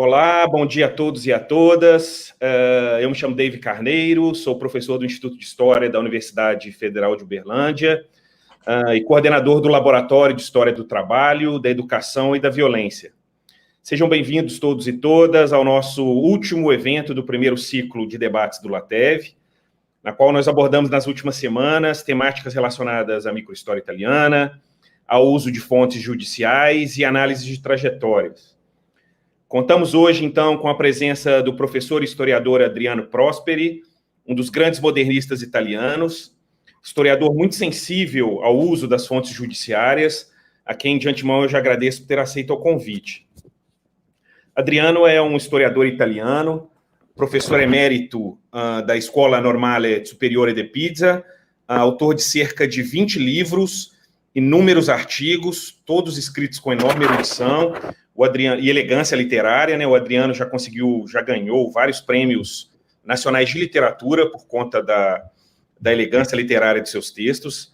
Olá, bom dia a todos e a todas. Eu me chamo David Carneiro, sou professor do Instituto de História da Universidade Federal de Uberlândia e coordenador do Laboratório de História do Trabalho, da Educação e da Violência. Sejam bem-vindos todos e todas ao nosso último evento do primeiro ciclo de debates do LATEV, na qual nós abordamos nas últimas semanas temáticas relacionadas à microhistória italiana, ao uso de fontes judiciais e análise de trajetórias. Contamos hoje, então, com a presença do professor e historiador Adriano Prosperi, um dos grandes modernistas italianos, historiador muito sensível ao uso das fontes judiciárias, a quem, de antemão, eu já agradeço por ter aceito o convite. Adriano é um historiador italiano, professor emérito da Escola Normale Superiore de Pisa, autor de cerca de 20 livros, inúmeros artigos, todos escritos com enorme erudição, o Adriano, e elegância literária, né? O Adriano já ganhou vários prêmios nacionais de literatura por conta da elegância literária de seus textos,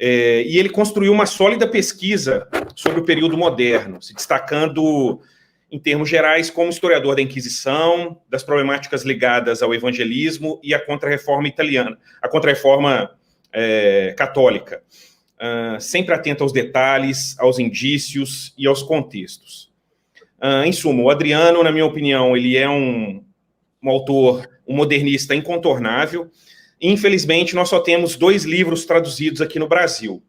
e ele construiu uma sólida pesquisa sobre o período moderno, se destacando, em termos gerais, como historiador da Inquisição, das problemáticas ligadas ao evangelismo e à Contra-Reforma italiana, a Contra-Reforma católica, sempre atento aos detalhes, aos indícios e aos contextos. Em suma, o Adriano, na minha opinião, ele é um autor, um modernista incontornável. Infelizmente, nós só temos 2 livros traduzidos aqui no Brasil.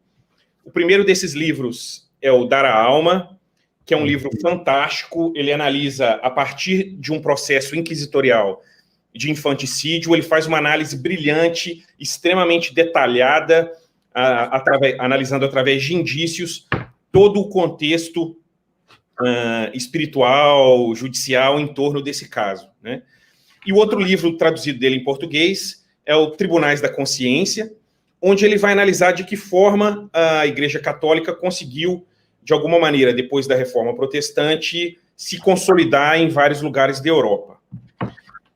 O primeiro desses livros é o Dar a Alma, que é um livro fantástico. Ele analisa, a partir de um processo inquisitorial de infanticídio, ele faz uma análise brilhante, extremamente detalhada, analisando através de indícios todo o contexto espiritual, judicial em torno desse caso, né? E o outro livro traduzido dele em português é o Tribunais da Consciência, onde ele vai analisar de que forma a Igreja Católica conseguiu, de alguma maneira, depois da Reforma Protestante, se consolidar em vários lugares da Europa.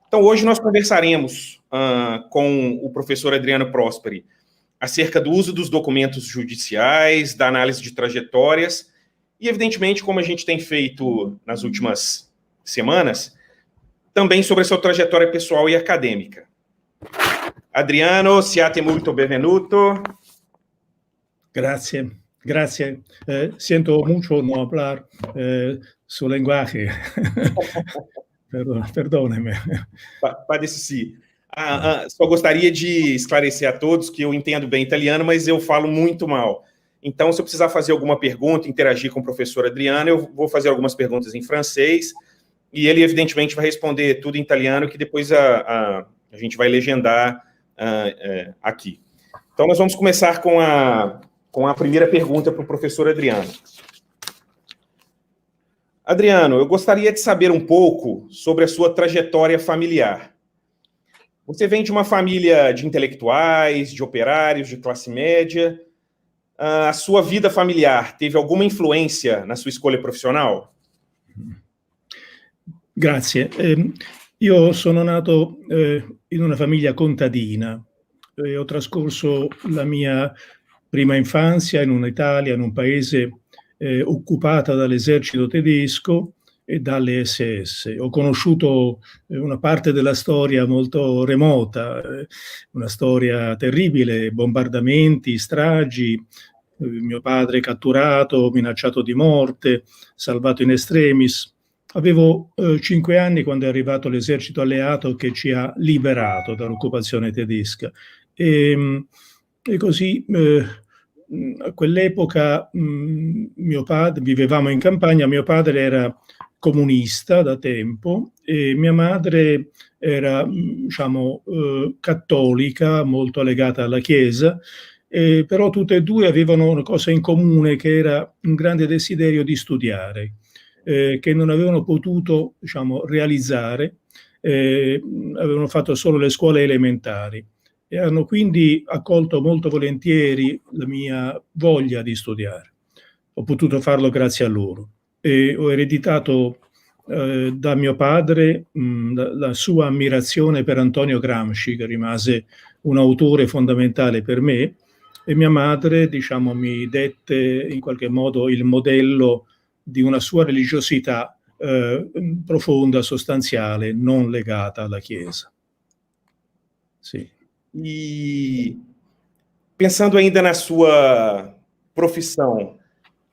Então, hoje nós conversaremos com o professor Adriano Prosperi acerca do uso dos documentos judiciais, da análise de trajetórias, e, evidentemente, como a gente tem feito nas últimas semanas, também sobre a sua trajetória pessoal e acadêmica. Adriano, siate molto benvenuto. Grazie, grazie. Siento mucho no hablar su lenguaje. Perdóneme. Padece sim. Só gostaria de esclarecer a todos que eu entendo bem italiano, mas eu falo muito mal. Então, se eu precisar fazer alguma pergunta, interagir com o professor Adriano, eu vou fazer algumas perguntas em francês, e ele, evidentemente, vai responder tudo em italiano, que depois a gente vai legendar aqui. Então, nós vamos começar com a primeira pergunta para o professor Adriano. Adriano, eu gostaria de saber um pouco sobre a sua trajetória familiar. Você vem de uma família de intelectuais, de operários, de classe média. A sua vida familiar teve alguma influência na sua escolha profissional? Grazie. Io sono nato in una famiglia contadina. Ho trascorso la mia prima infanzia in un'Italia, in un paese occupata dall'esercito tedesco e dalle SS. Ho conosciuto una parte della storia molto remota, una storia terribile, bombardamenti, stragi, mio padre catturato, minacciato di morte, salvato in extremis. Avevo 5 anni quando è arrivato l'esercito alleato che ci ha liberato dall'occupazione tedesca. E così a quell'epoca mio padre, vivevamo in campagna, mio padre era comunista da tempo e mia madre era, diciamo, cattolica, molto legata alla Chiesa, però tutte e due avevano una cosa in comune, che era un grande desiderio di studiare, che non avevano potuto, diciamo, realizzare, avevano fatto solo le scuole elementari e hanno quindi accolto molto volentieri la mia voglia di studiare. Ho potuto farlo grazie a loro e ho ereditato da mio padre la sua ammirazione per Antonio Gramsci, che rimase un autore fondamentale per me, e mia madre, diciamo, mi dette in qualche modo il modello di una sua religiosità profonda, sostanziale, non legata alla Chiesa. Sì. E pensando ainda na sua profissão,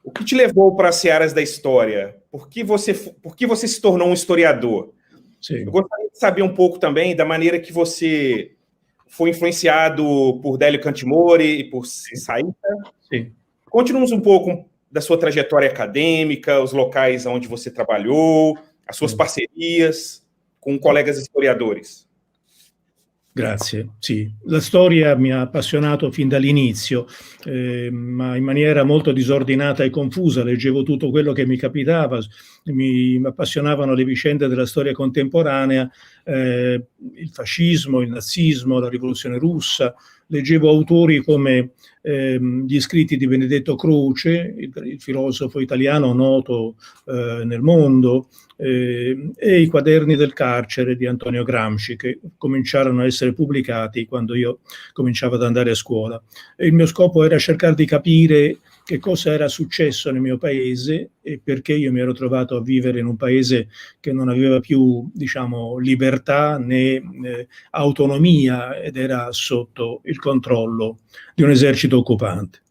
o que te levou para as searas da história? Por que você se tornou um historiador? Sì. Eu gostaria de saber um pouco também da maneira que você foi influenciado por Délio Cantimori e por Saíta. Sì. Conte-nos um pouco da sua trajetória acadêmica, os locais onde você trabalhou, as suas parcerias com colegas historiadores. Grazie, sì. La storia mi ha appassionato fin dall'inizio, ma in maniera molto disordinata e confusa. Leggevo tutto quello che mi capitava, mi appassionavano le vicende della storia contemporanea, il fascismo, il nazismo, la rivoluzione russa. Leggevo autori come gli scritti di Benedetto Croce, il filosofo italiano noto nel mondo, e i quaderni del carcere di Antonio Gramsci, che cominciarono a essere pubblicati quando io cominciavo ad andare a scuola. E il mio scopo era cercare di capire che cosa era successo nel mio paese e perché io mi ero trovato a vivere in un paese che non aveva più, diciamo, libertà né autonomia ed era sotto il controllo di un esercito occupante.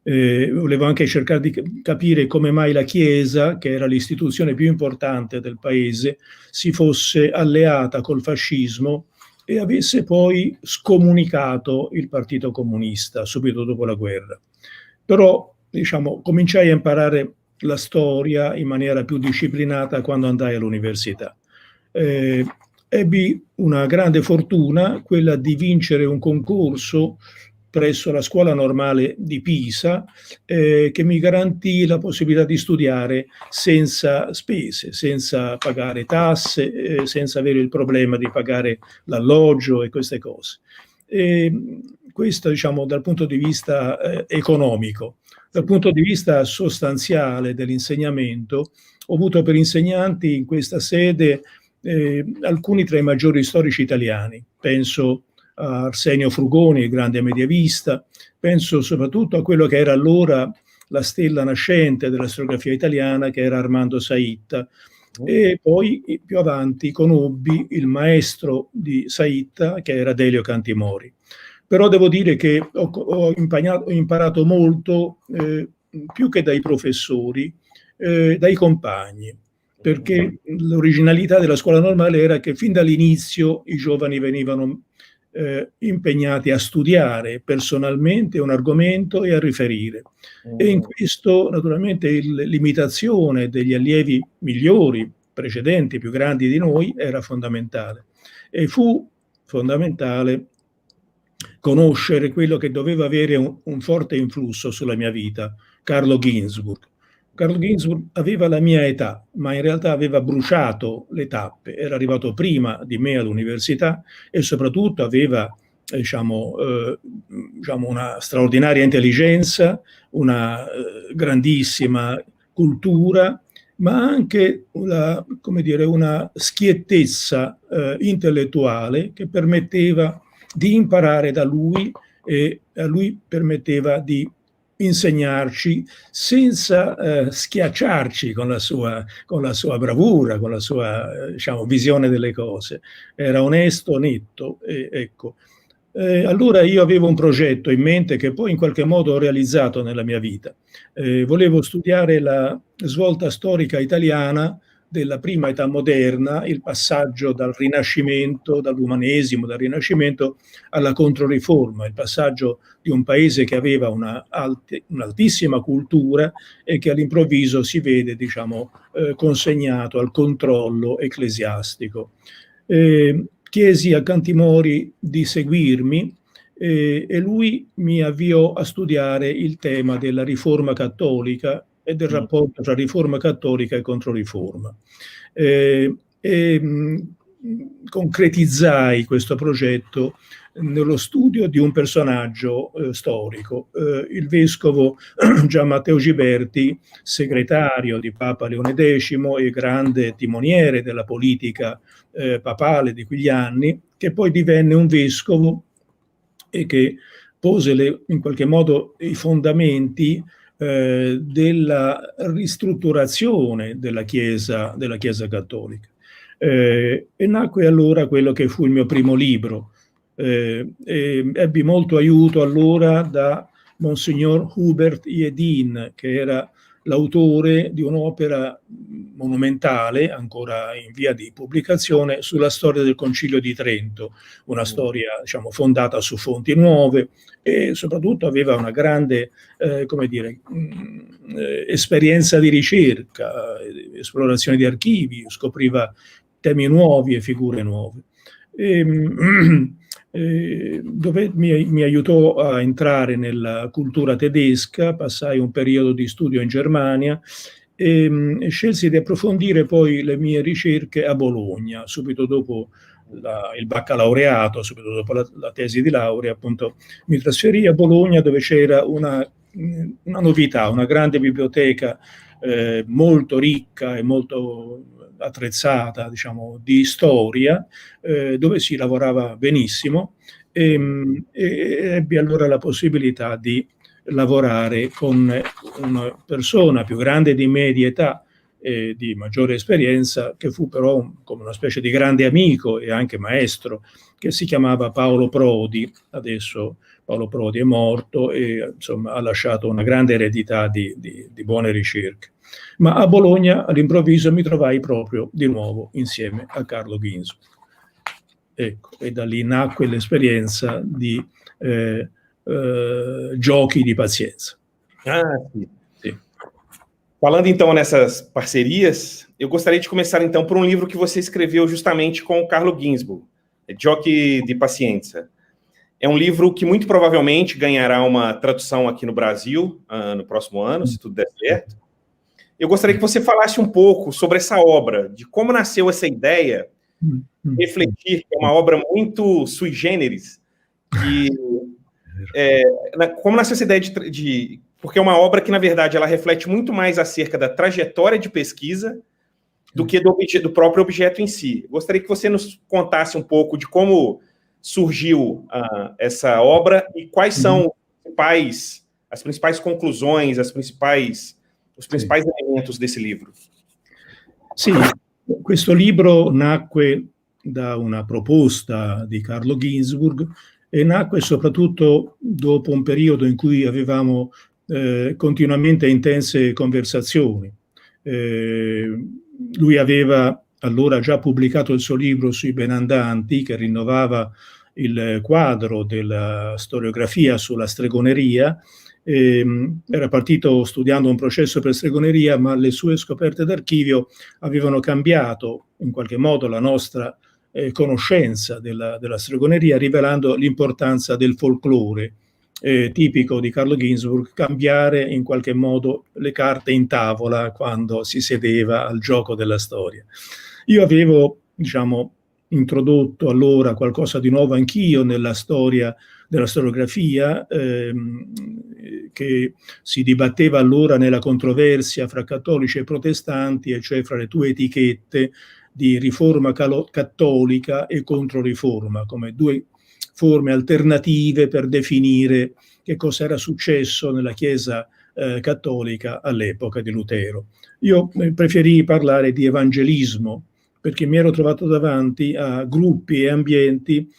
Volevo anche cercare di capire come mai la Chiesa, che era l'istituzione più importante del paese, si fosse alleata col fascismo e avesse poi scomunicato il Partito Comunista subito dopo la guerra. Però, diciamo, cominciai a imparare la storia in maniera più disciplinata quando andai all'università. Ebbi una grande fortuna, quella di vincere un concorso presso la Scuola Normale di Pisa, che mi garantì la possibilità di studiare senza spese, senza pagare tasse, senza avere il problema di pagare l'alloggio e queste cose. Questo, diciamo, dal punto di vista economico. Dal punto di vista sostanziale dell'insegnamento, ho avuto per insegnanti in questa sede alcuni tra i maggiori storici italiani. Penso a Arsenio Frugoni, il grande medievista, penso soprattutto a quello che era allora la stella nascente della storiografia italiana, che era Armando Saitta, e poi più avanti conobbi il maestro di Saitta, che era Delio Cantimori. Però devo dire che ho imparato molto, più che dai professori, dai compagni, perché l'originalità della scuola normale era che fin dall'inizio i giovani venivano impegnati a studiare personalmente un argomento e a riferire. E in questo, naturalmente, l'imitazione degli allievi migliori, precedenti, più grandi di noi, era fondamentale. E fu fondamentale conoscere quello che doveva avere un forte influsso sulla mia vita, Carlo Ginzburg. Carlo Ginzburg aveva la mia età, ma in realtà aveva bruciato le tappe, era arrivato prima di me all'università e soprattutto aveva, diciamo, una straordinaria intelligenza, una grandissima cultura, ma anche come dire, una schiettezza intellettuale che permetteva di imparare da lui e a lui permetteva di insegnarci senza schiacciarci con la sua bravura, con la sua diciamo, visione delle cose. Era onesto, netto, ecco. Allora io avevo un progetto in mente che poi in qualche modo ho realizzato nella mia vita. Volevo studiare la svolta storica italiana della prima età moderna, il passaggio dal Rinascimento, dall'umanesimo, dal Rinascimento alla Controriforma, il passaggio di un paese che aveva un'altissima cultura e che all'improvviso si vede, diciamo, consegnato al controllo ecclesiastico. Chiesi a Cantimori di seguirmi e lui mi avviò a studiare il tema della riforma cattolica e del rapporto tra riforma cattolica e controriforma. Concretizzai questo progetto nello studio di un personaggio storico, il vescovo Gian Matteo Giberti, segretario di Papa Leone X e grande timoniere della politica papale di quegli anni, che poi divenne un vescovo e che pose in qualche modo i fondamenti della ristrutturazione della Chiesa cattolica. E nacque allora quello che fu il mio primo libro. Ebbi molto aiuto allora da Monsignor Hubert Jedin, che era l'autore di un'opera monumentale, ancora in via di pubblicazione, sulla storia del Concilio di Trento, una storia, diciamo, fondata su fonti nuove, e soprattutto aveva una grande, esperienza di ricerca, esplorazione di archivi, scopriva temi nuovi e figure nuove. Dove mi aiutò a entrare nella cultura tedesca, passai un periodo di studio in Germania e scelsi di approfondire poi le mie ricerche a Bologna, subito dopo il baccalaureato, subito dopo la tesi di laurea. Appunto mi trasferii a Bologna, dove c'era una novità, una grande biblioteca molto ricca e molto attrezzata, diciamo, di storia, dove si lavorava benissimo, e ebbi allora la possibilità di lavorare con una persona più grande di me di età e di maggiore esperienza, che fu però come una specie di grande amico e anche maestro, che si chiamava Paolo Prodi. Adesso Paolo Prodi è morto e insomma ha lasciato una grande eredità di buone ricerche. Ma a Bologna all'improvviso mi trovai proprio di nuovo insieme a Carlo Ginzburg. Ecco, e da lì nacque l'esperienza di giochi di pazienza. Sim. Falando então nessas parcerias, eu gostaria de começar então por um livro que você escreveu justamente com o Carlo Ginzburg, Giochi di Pazienza. É um livro que muito provavelmente ganhará uma tradução aqui no Brasil no próximo ano, se tudo der certo. Eu gostaria que você falasse um pouco sobre essa obra, de como nasceu essa ideia, refletir, que é uma obra muito sui generis, como nasceu essa ideia porque é uma obra que, na verdade, ela reflete muito mais acerca da trajetória de pesquisa do que do próprio objeto em si. Eu gostaria que você nos contasse um pouco de como surgiu essa obra e quais são as principais conclusões, os principais elementos desse livro. Sì, questo libro nacque da una proposta di Carlo Ginzburg e nacque soprattutto dopo un periodo in cui avevamo continuamente intense conversazioni. Lui aveva allora già pubblicato il suo libro sui benandanti, che rinnovava il quadro della storiografia sulla stregoneria. Era partito studiando un processo per stregoneria, ma le sue scoperte d'archivio avevano cambiato in qualche modo la nostra conoscenza della stregoneria, rivelando l'importanza del folklore, tipico di Carlo Ginzburg, cambiare in qualche modo le carte in tavola quando si sedeva al gioco della storia. Io avevo, diciamo, introdotto allora qualcosa di nuovo anch'io nella storia della storiografia, che si dibatteva allora nella controversia fra cattolici e protestanti, e cioè fra le due etichette di riforma cattolica e controriforma, come due forme alternative per definire che cosa era successo nella Chiesa cattolica all'epoca di Lutero. Io preferii parlare di evangelismo, perché mi ero trovato davanti a gruppi e ambienti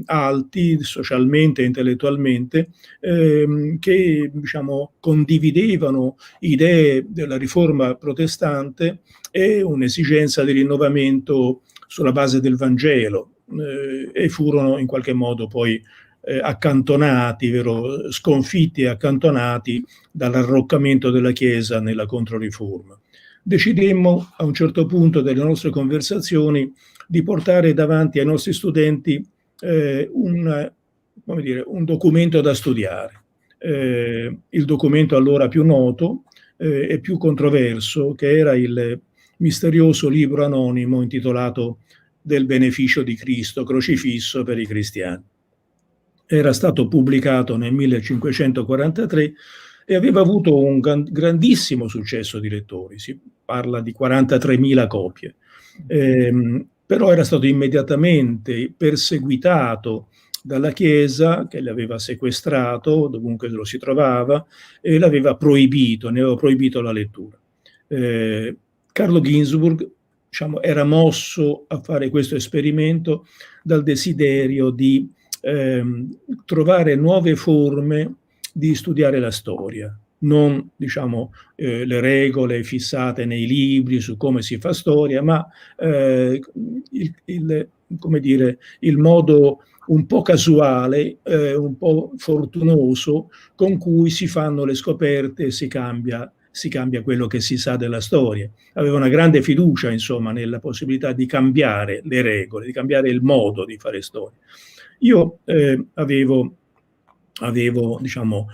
alti socialmente e intellettualmente, che, diciamo, condividevano idee della riforma protestante e un'esigenza di rinnovamento sulla base del Vangelo, e furono in qualche modo poi accantonati, sconfitti e accantonati dall'arroccamento della Chiesa nella Controriforma. Decidemmo a un certo punto delle nostre conversazioni di portare davanti ai nostri studenti un documento da studiare. Il documento allora più noto e più controverso, che era il misterioso libro anonimo intitolato Del beneficio di Cristo crocifisso per i cristiani. Era stato pubblicato nel 1543 e aveva avuto un grandissimo successo di lettori, si parla di 43.000 copie, però era stato immediatamente perseguitato dalla Chiesa, che l'aveva sequestrato dovunque lo si trovava e l'aveva proibito, ne aveva proibito la lettura. Carlo Ginzburg, diciamo, era mosso a fare questo esperimento dal desiderio di trovare nuove forme di studiare la storia, non, diciamo, le regole fissate nei libri su come si fa storia, ma come dire, il modo un po' casuale, un po' fortunoso con cui si fanno le scoperte e si cambia quello che si sa della storia. Aveva una grande fiducia, insomma, nella possibilità di cambiare le regole, di cambiare il modo di fare storia. Io avevo, diciamo,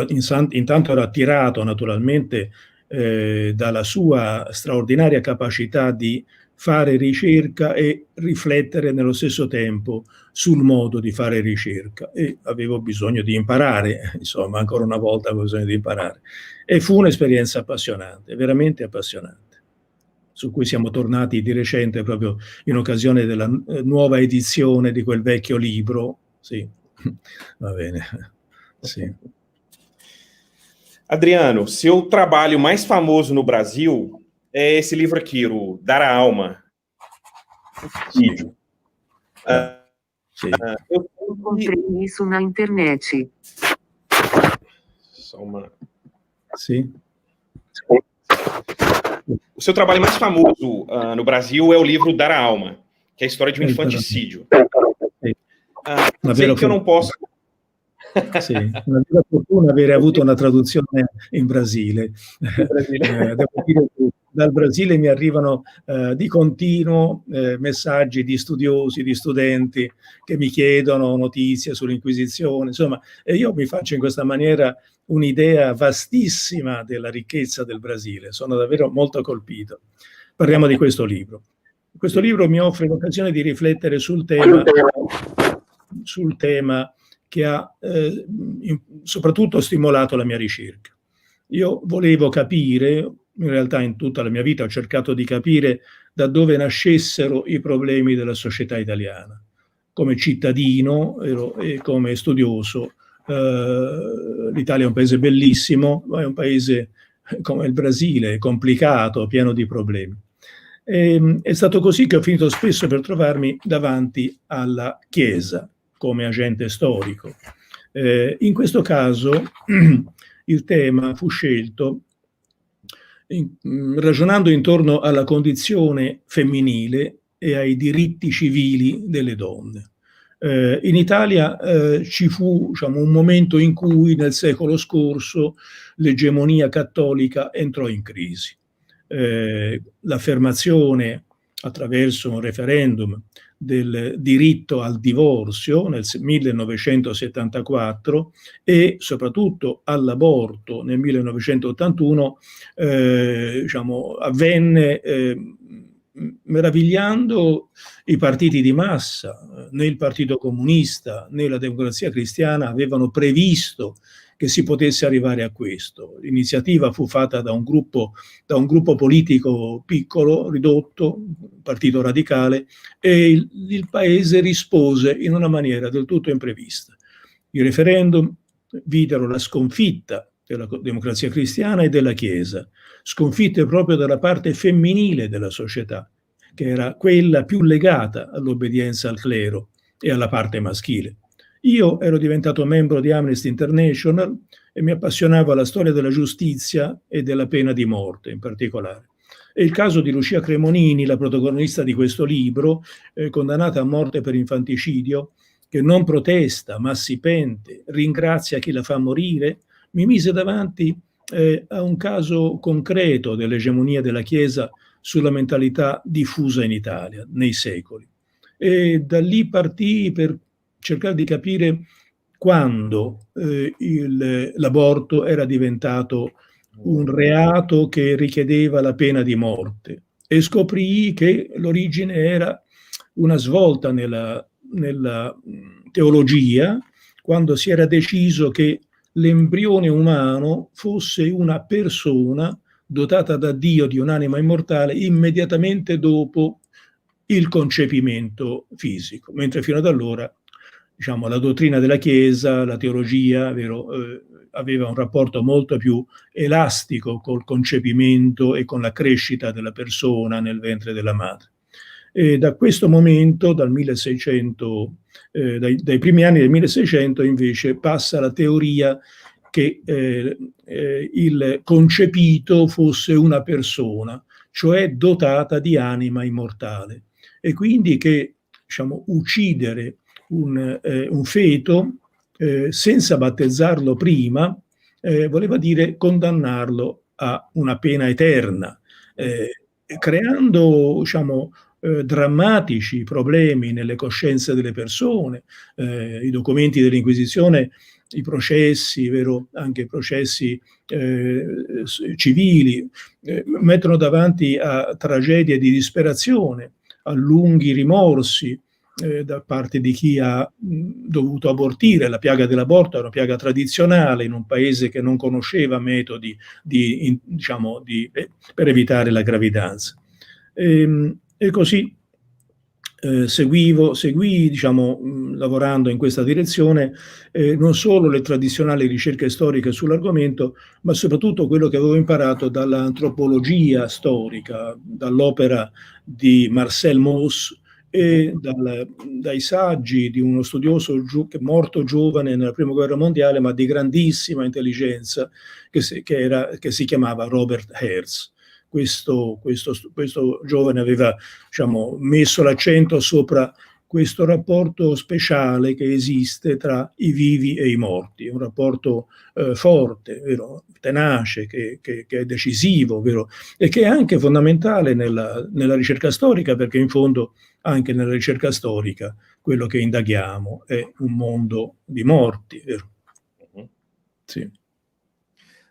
intanto ero attirato naturalmente dalla sua straordinaria capacità di fare ricerca e riflettere nello stesso tempo sul modo di fare ricerca, e avevo bisogno di imparare, insomma, ancora una volta avevo bisogno di imparare. E fu un'esperienza appassionante, veramente appassionante, su cui siamo tornati di recente proprio in occasione della nuova edizione di quel vecchio libro. Sì, va bene. Sì. Adriano, seu trabalho mais famoso no Brasil é esse livro aqui, o Dar a Alma. Sì. Eu encontrei isso na internet. Só uma... Sì. O seu trabalho mais famoso no Brasil é o livro Dar a Alma, que é a história de um infanticídio. Sei que eu não posso... Sì, una vera fortuna avere avuto una traduzione in Brasile. Devo dire che dal Brasile mi arrivano di continuo messaggi di studiosi, di studenti che mi chiedono notizie sull'Inquisizione, insomma, e io mi faccio in questa maniera un'idea vastissima della ricchezza del Brasile. Sono davvero molto colpito. Parliamo di questo libro. Questo libro mi offre l'occasione di riflettere sul tema che ha soprattutto stimolato la mia ricerca. Io volevo capire, in realtà in tutta la mia vita ho cercato di capire da dove nascessero i problemi della società italiana. Come cittadino e come studioso, l'Italia è un paese bellissimo, ma è un paese come il Brasile, complicato, pieno di problemi. È stato così che ho finito spesso per trovarmi davanti alla Chiesa come agente storico. In questo caso il tema fu scelto ragionando intorno alla condizione femminile e ai diritti civili delle donne. In Italia ci fu, diciamo, un momento in cui nel secolo scorso l'egemonia cattolica entrò in crisi. L'affermazione attraverso un referendum del diritto al divorzio nel 1974 e soprattutto all'aborto nel 1981 diciamo, avvenne meravigliando i partiti di massa. Né il Partito Comunista né la Democrazia Cristiana avevano previsto che si potesse arrivare a questo. L'iniziativa fu fatta da un gruppo politico piccolo, ridotto, Partito Radicale, e il paese rispose in una maniera del tutto imprevista. I referendum videro la sconfitta della Democrazia Cristiana e della Chiesa, sconfitte proprio dalla parte femminile della società, che era quella più legata all'obbedienza al clero e alla parte maschile. Io ero diventato membro di Amnesty International e mi appassionavo alla storia della giustizia e della pena di morte in particolare. E il caso di Lucia Cremonini, la protagonista di questo libro, condannata a morte per infanticidio, che non protesta ma si pente, ringrazia chi la fa morire, mi mise davanti a un caso concreto dell'egemonia della Chiesa sulla mentalità diffusa in Italia nei secoli. E da lì partii per cercare di capire quando l'aborto era diventato un reato che richiedeva la pena di morte, e scoprì che l'origine era una svolta nella teologia, quando si era deciso che l'embrione umano fosse una persona dotata da Dio di un'anima immortale immediatamente dopo il concepimento fisico, mentre fino ad allora, diciamo, la dottrina della Chiesa, la teologia, vero, aveva un rapporto molto più elastico col concepimento e con la crescita della persona nel ventre della madre. E da questo momento, dal 1600, dai primi anni del 1600, invece, passa la teoria che il concepito fosse una persona, cioè dotata di anima immortale, e quindi che, diciamo, uccidere un feto senza battezzarlo prima voleva dire condannarlo a una pena eterna, creando, diciamo, drammatici problemi nelle coscienze delle persone. I documenti dell'Inquisizione, i processi, vero, anche i processi civili, mettono davanti a tragedie di disperazione, a lunghi rimorsi da parte di chi ha dovuto abortire. La piaga dell'aborto è una piaga tradizionale in un paese che non conosceva metodi per evitare la gravidanza. E così seguì, diciamo, lavorando in questa direzione, non solo le tradizionali ricerche storiche sull'argomento, ma soprattutto quello che avevo imparato dall'antropologia storica, dall'opera di Marcel Mauss e dai saggi di uno studioso morto giovane nella Prima Guerra Mondiale, ma di grandissima intelligenza, che si chiamava Robert Herz. Questo giovane aveva, diciamo, messo l'accento sopra questo rapporto speciale che esiste tra i vivi e i morti, un rapporto forte, vero? Tenace, che è decisivo, vero? E che è anche fondamentale nella ricerca storica, perché in fondo anche nella ricerca storica quello che indaghiamo è un mondo di morti, vero? Sì.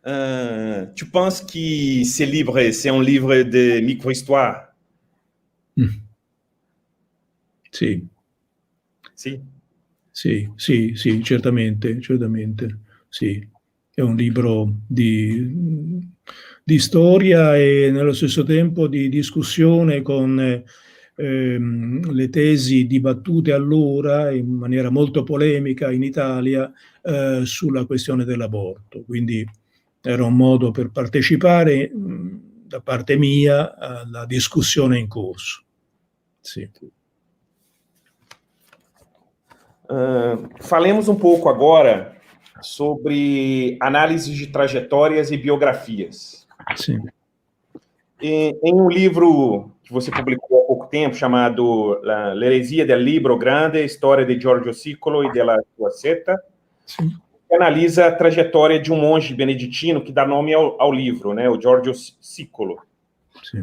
Tu penses que ce livre, c'est un livre de micro-histoire? Sì. Sì? Sì, certamente, sì. È un libro di storia e nello stesso tempo di discussione con le tesi dibattute allora in maniera molto polemica in Italia sulla questione dell'aborto. Quindi era un modo per partecipare da parte mia alla discussione in corso. Sì. Falemos um pouco agora sobre análises de trajetórias e biografias. Sì. Em um livro que você publicou há pouco tempo, chamado L'Eresia del Libro Grande, História de Giorgio Siccolo e della sua setta, Sì. que analisa a trajetória de um monge beneditino que dá nome ao livro, né, o Giorgio Siccolo. Sì.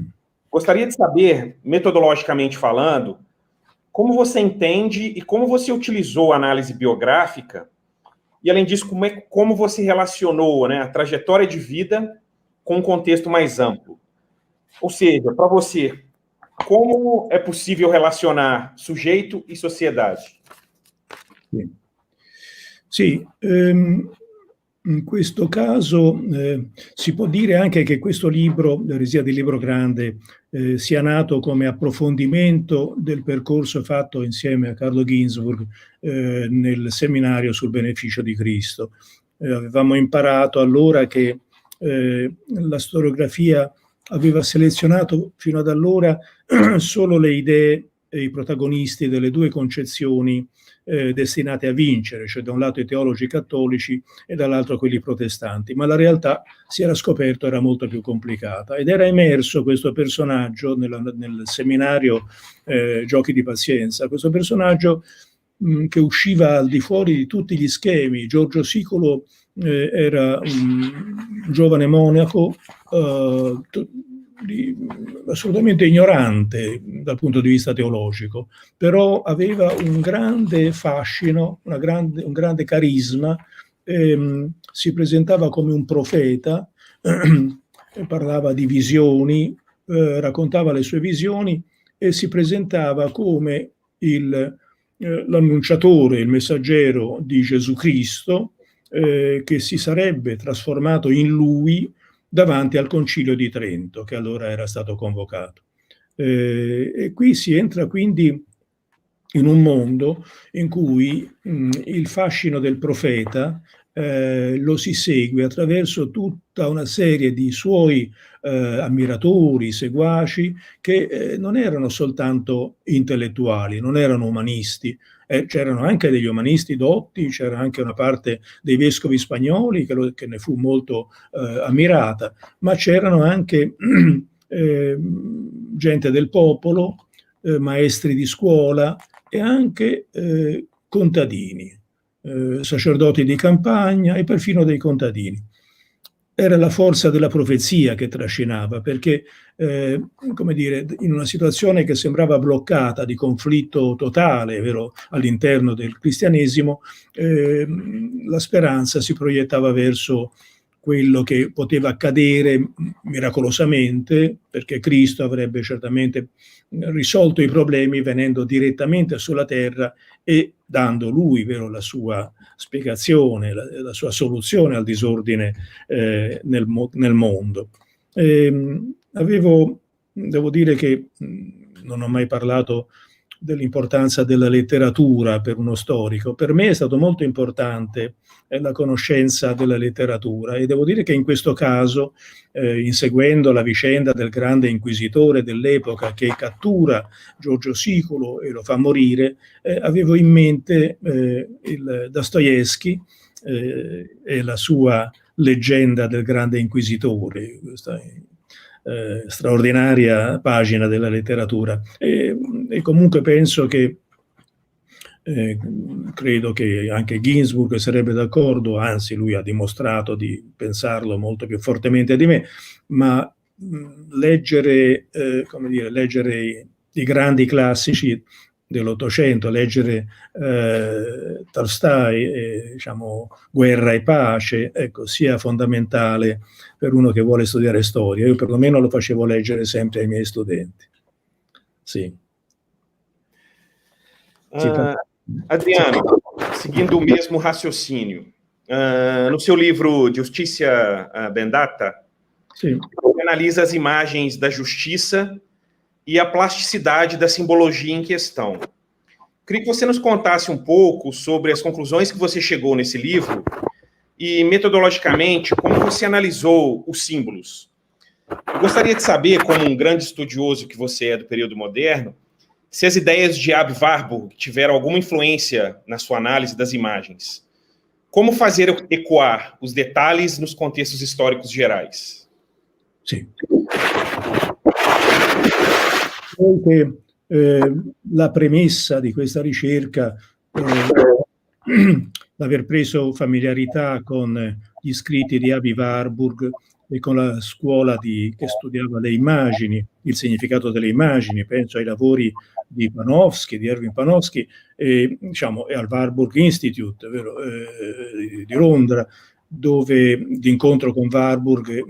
Gostaria de saber, metodologicamente falando, como você entende e como você utilizou a análise biográfica e, além disso, como você relacionou, né, a trajetória de vida com um contexto mais amplo. Ou seja, para você, como é possível relacionar sujeito e sociedade? Sì, in questo caso si può dire anche che questo libro, L'Eresia del Libro Grande, sia nato come approfondimento del percorso fatto insieme a Carlo Ginzburg nel seminario sul beneficio di Cristo. Avevamo imparato allora che la storiografia aveva selezionato fino ad allora solo le idee e i protagonisti delle due concezioni destinate a vincere, cioè da un lato i teologi cattolici e dall'altro quelli protestanti, ma la realtà si era scoperto era molto più complicata ed era emerso questo personaggio nel seminario Giochi di Pazienza, questo personaggio che usciva al di fuori di tutti gli schemi. Giorgio Siccolo era un giovane monaco assolutamente ignorante dal punto di vista teologico, però aveva un grande fascino, un grande carisma, si presentava come un profeta, parlava di visioni, raccontava le sue visioni e si presentava come l'annunciatore, il messaggero di Gesù Cristo, che si sarebbe trasformato in lui davanti al Concilio di Trento, che allora era stato convocato. E qui si entra quindi in un mondo in cui il fascino del profeta lo si segue attraverso tutta una serie di suoi ammiratori, seguaci, che non erano soltanto intellettuali, non erano umanisti, c'erano anche degli umanisti dotti, c'era anche una parte dei vescovi spagnoli che ne fu molto ammirata, ma c'erano anche gente del popolo, maestri di scuola e anche contadini, sacerdoti di campagna e perfino dei contadini. Era la forza della profezia che trascinava, perché, come dire, in una situazione che sembrava bloccata di conflitto totale, vero, all'interno del cristianesimo, la speranza si proiettava verso quello che poteva accadere miracolosamente, perché Cristo avrebbe certamente risolto i problemi venendo direttamente sulla terra e dando lui, vero, la sua spiegazione, la sua soluzione al disordine nel mondo. Devo dire che non ho mai parlato dell'importanza della letteratura per uno storico. Per me è stato molto importante la conoscenza della letteratura e devo dire che in questo caso, inseguendo la vicenda del grande inquisitore dell'epoca che cattura Giorgio Siculo e lo fa morire, avevo in mente il Dostoevskij e la sua leggenda del grande inquisitore, questa straordinaria pagina della letteratura. E comunque penso che credo che anche Ginsburg sarebbe d'accordo, anzi lui ha dimostrato di pensarlo molto più fortemente di me, ma leggere i grandi classici dell'Ottocento, leggere Tolstoj, diciamo, Guerra e pace, ecco, sia fondamentale per uno che vuole studiare storia. Io perlomeno lo facevo leggere sempre ai miei studenti. Sì. Adriano, seguindo o mesmo raciocínio, no seu livro Justicia Bendata, Sim. você analisa as imagens da justiça e a plasticidade da simbologia em questão. Queria que você nos contasse um pouco sobre as conclusões que você chegou nesse livro e, metodologicamente, como você analisou os símbolos. Eu gostaria de saber, como um grande estudioso que você é do período moderno, se as ideias de Aby Warburg tiveram alguma influência na sua análise das imagens. Como fazer ecoar os detalhes nos contextos históricos gerais? Sì. La premessa di questa ricerca, l'aver preso familiarità con gli scritti di Aby Warburg e con la scuola che studiava le immagini, il significato delle immagini, penso ai lavori di Panofsky, di Erwin Panofsky, diciamo, e al Warburg Institute, vero, di Londra, dove l'incontro con Warburg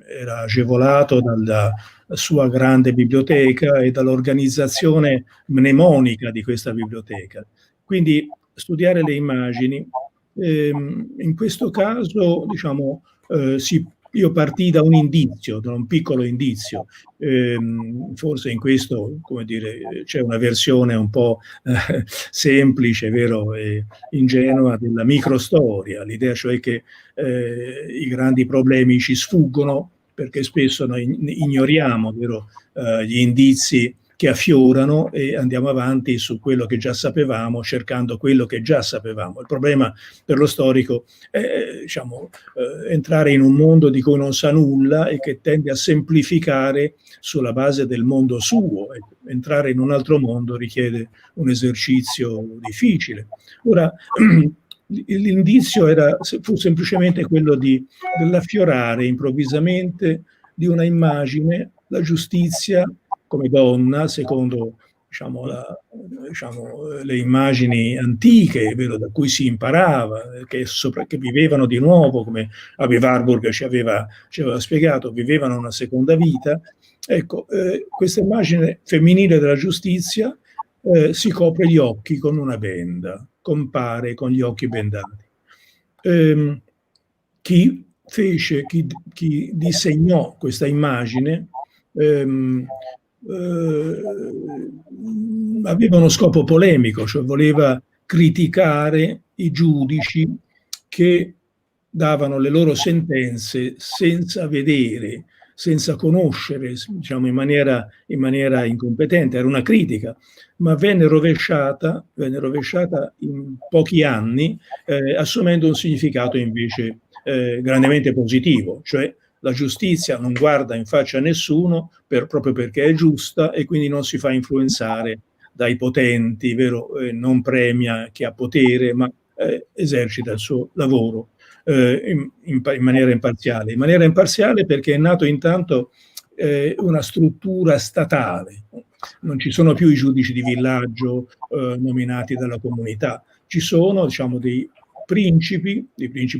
era agevolato dalla sua grande biblioteca e dall'organizzazione mnemonica di questa biblioteca. Quindi studiare le immagini, in questo caso, diciamo, io partii da un indizio, da un piccolo indizio. Forse in questo, come dire, c'è una versione un po' semplice, vero, e ingenua della microstoria, l'idea cioè che i grandi problemi ci sfuggono perché spesso noi ignoriamo, vero, gli indizi che affiorano e andiamo avanti su quello che già sapevamo, cercando quello che già sapevamo. Il problema per lo storico è, diciamo, entrare in un mondo di cui non sa nulla e che tende a semplificare sulla base del mondo suo. Entrare in un altro mondo richiede un esercizio difficile. Ora, l'indizio fu semplicemente quello dell'affiorare improvvisamente di una immagine la giustizia come donna, secondo diciamo, le immagini antiche, vero, da cui si imparava, che vivevano di nuovo, come Aby Warburg ci aveva spiegato, vivevano una seconda vita. Ecco, questa immagine femminile della giustizia si copre gli occhi con una benda, compare con gli occhi bendati. Chi disegnò questa immagine aveva uno scopo polemico, cioè voleva criticare i giudici che davano le loro sentenze senza vedere, senza conoscere, diciamo in maniera incompetente. Era una critica, ma venne rovesciata in pochi anni, assumendo un significato invece grandemente positivo, cioè la giustizia non guarda in faccia a nessuno proprio perché è giusta e quindi non si fa influenzare dai potenti, vero? Non premia chi ha potere, ma esercita il suo lavoro in maniera imparziale. In maniera imparziale perché è nato intanto una struttura statale. Non ci sono più i giudici di villaggio nominati dalla comunità, ci sono, diciamo, dei principi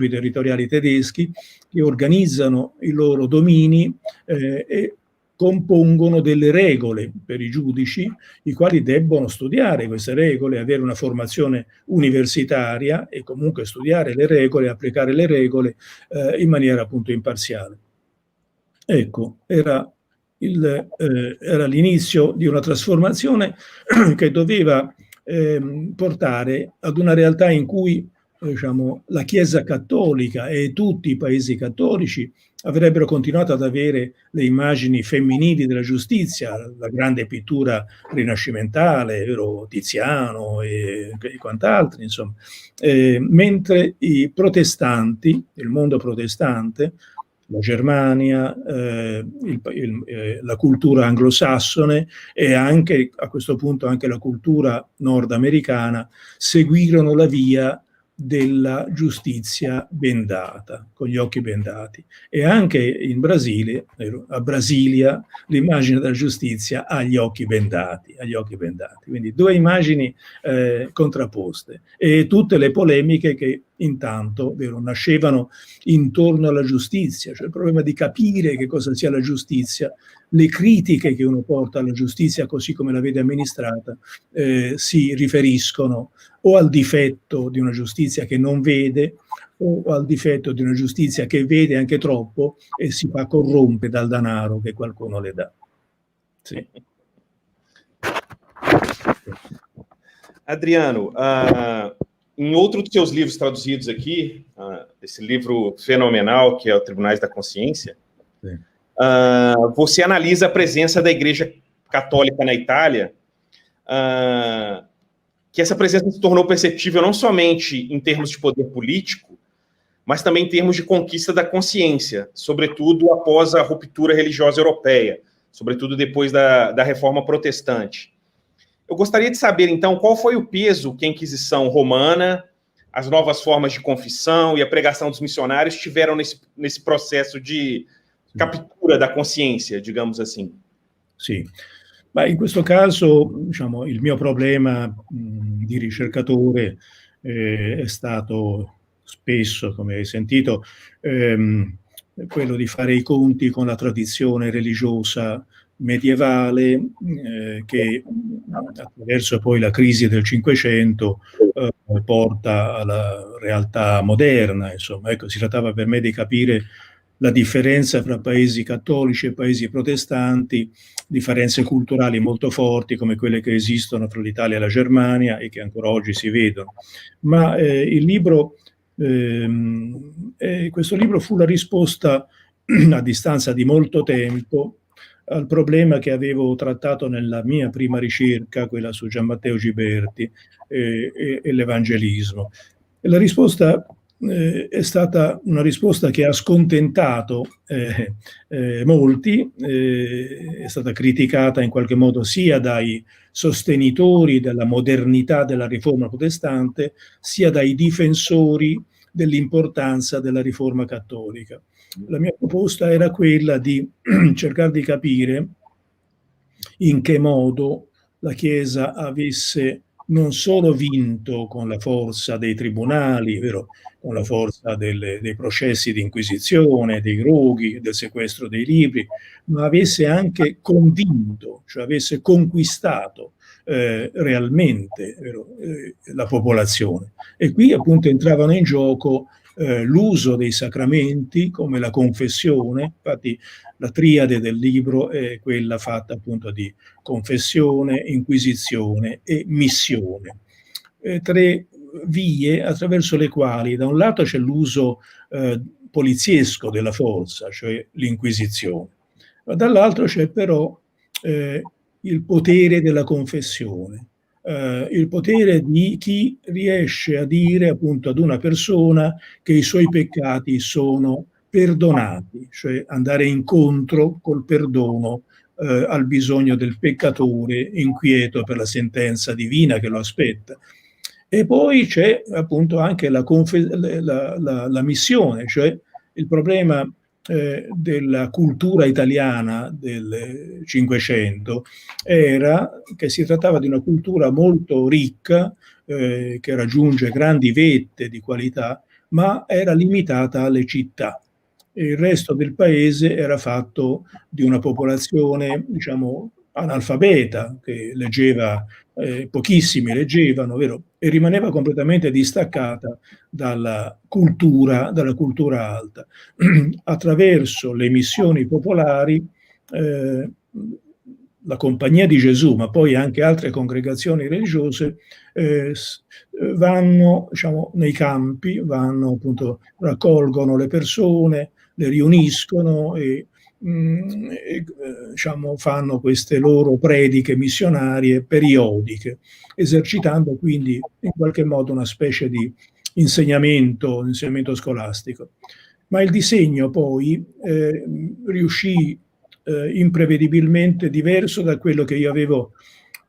territoriali tedeschi che organizzano i loro domini e compongono delle regole per i giudici, i quali debbono studiare queste regole, avere una formazione universitaria e comunque studiare le regole, applicare le regole in maniera appunto imparziale. Ecco, era l'inizio di una trasformazione che doveva portare ad una realtà in cui diciamo, la Chiesa cattolica e tutti i paesi cattolici avrebbero continuato ad avere le immagini femminili della giustizia, la grande pittura rinascimentale, vero, Tiziano e quant'altro, insomma, mentre i protestanti, il mondo protestante, la Germania, la cultura anglosassone e anche a questo punto anche la cultura nordamericana seguirono la via della giustizia bendata, con gli occhi bendati. E anche in Brasile, a Brasilia, l'immagine della giustizia ha gli occhi bendati, Quindi due immagini contrapposte e tutte le polemiche che intanto nascevano intorno alla giustizia, cioè il problema di capire che cosa sia la giustizia, le critiche che uno porta alla giustizia così come la vede amministrata si riferiscono o al difetto di una giustizia che non vede o al difetto di una giustizia che vede anche troppo e si fa corrompere dal denaro che qualcuno le dà. Sì. Adriano, em outro dos seus livros traduzidos aqui, esse livro fenomenal que é o Tribunais da Consciência, você analisa a presença da Igreja Católica na Itália, que essa presença se tornou perceptível não somente em termos de poder político, mas também em termos de conquista da consciência, sobretudo após a ruptura religiosa europeia, sobretudo depois da Reforma Protestante. Eu gostaria de saber, então, qual foi o peso que a Inquisição Romana, as novas formas de confissão e a pregação dos missionários tiveram nesse processo de captura da consciência, digamos assim. Sì, ma in questo caso, diciamo, il mio problema di ricercatore è stato spesso, come hai sentito, quello di fare i conti con la tradizione religiosa medievale che attraverso poi la crisi del Cinquecento porta alla realtà moderna. Insomma, ecco, si trattava per me di capire la differenza fra paesi cattolici e paesi protestanti, differenze culturali molto forti come quelle che esistono fra l'Italia e la Germania e che ancora oggi si vedono. Ma il libro, questo libro fu la risposta a distanza di molto tempo al problema che avevo trattato nella mia prima ricerca, quella su Gianmatteo Giberti e l'evangelismo. La risposta è stata una risposta che ha scontentato molti, è stata criticata in qualche modo sia dai sostenitori della modernità della riforma protestante, sia dai difensori dell'importanza della riforma cattolica. La mia proposta era quella di cercare di capire in che modo la Chiesa avesse non solo vinto con la forza dei tribunali, vero? Con la forza dei processi di inquisizione, dei roghi, del sequestro dei libri, ma avesse anche convinto, cioè avesse conquistato realmente la popolazione. E qui appunto entravano in gioco l'uso dei sacramenti come la confessione. Infatti la triade del libro è quella fatta appunto di confessione, inquisizione e missione. Tre vie attraverso le quali da un lato c'è l'uso poliziesco della forza, cioè l'inquisizione, ma dall'altro c'è però il potere della confessione, il potere di chi riesce a dire appunto ad una persona che i suoi peccati sono perdonati, cioè andare incontro col perdono al bisogno del peccatore inquieto per la sentenza divina che lo aspetta. E poi c'è appunto anche la missione, cioè il problema della cultura italiana del Cinquecento era che si trattava di una cultura molto ricca, che raggiunge grandi vette di qualità, ma era limitata alle città. Il resto del paese era fatto di una popolazione, diciamo, analfabeta, che leggeva, pochissimi leggevano, vero? E rimaneva completamente distaccata dalla cultura alta. Attraverso le missioni popolari, la Compagnia di Gesù, ma poi anche altre congregazioni religiose, vanno, diciamo, nei campi, vanno appunto, raccolgono le persone, le riuniscono e diciamo, fanno queste loro prediche missionarie periodiche, esercitando quindi in qualche modo una specie di insegnamento scolastico. Ma il disegno poi riuscì imprevedibilmente diverso da quello che io avevo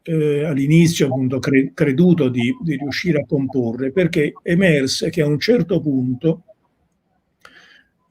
all'inizio appunto creduto di riuscire a comporre, perché emerse che a un certo punto